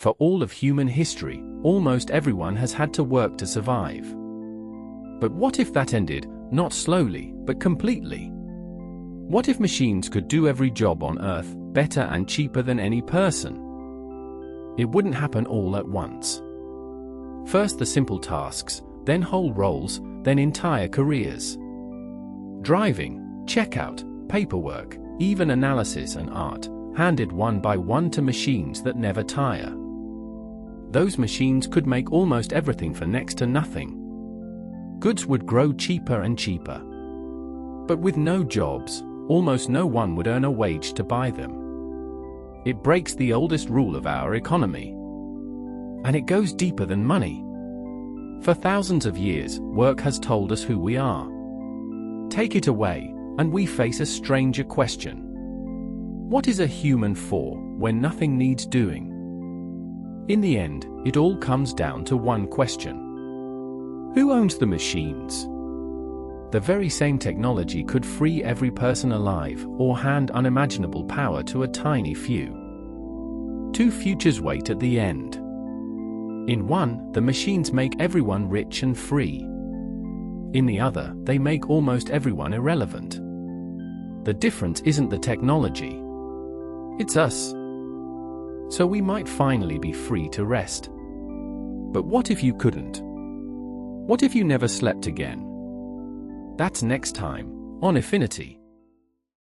For all of human history, almost everyone has had to work to survive. But what if that ended, not slowly, but completely? What if machines could do every job on Earth better and cheaper than any person? It wouldn't happen all at once. First the simple tasks, then whole roles, then entire careers. Driving, checkout, paperwork, even analysis and art, handed one by one to machines that never tire. Those machines could make almost everything for next to nothing. Goods would grow cheaper and cheaper. But with no jobs, almost no one would earn a wage to buy them. It breaks the oldest rule of our economy. And it goes deeper than money. For thousands of years, work has told us who we are. Take it away, and we face a stranger question. What is a human for, when nothing needs doing? In the end, it all comes down to one question. Who owns the machines? The very same technology could free every person alive, or hand unimaginable power to a tiny few. Two futures wait at the end. In one, the machines make everyone rich and free. In the other, they make almost everyone irrelevant. The difference isn't the technology. It's us. So we might finally be free to rest. But what if you couldn't? What if you never slept again? That's next time, on Iffinity.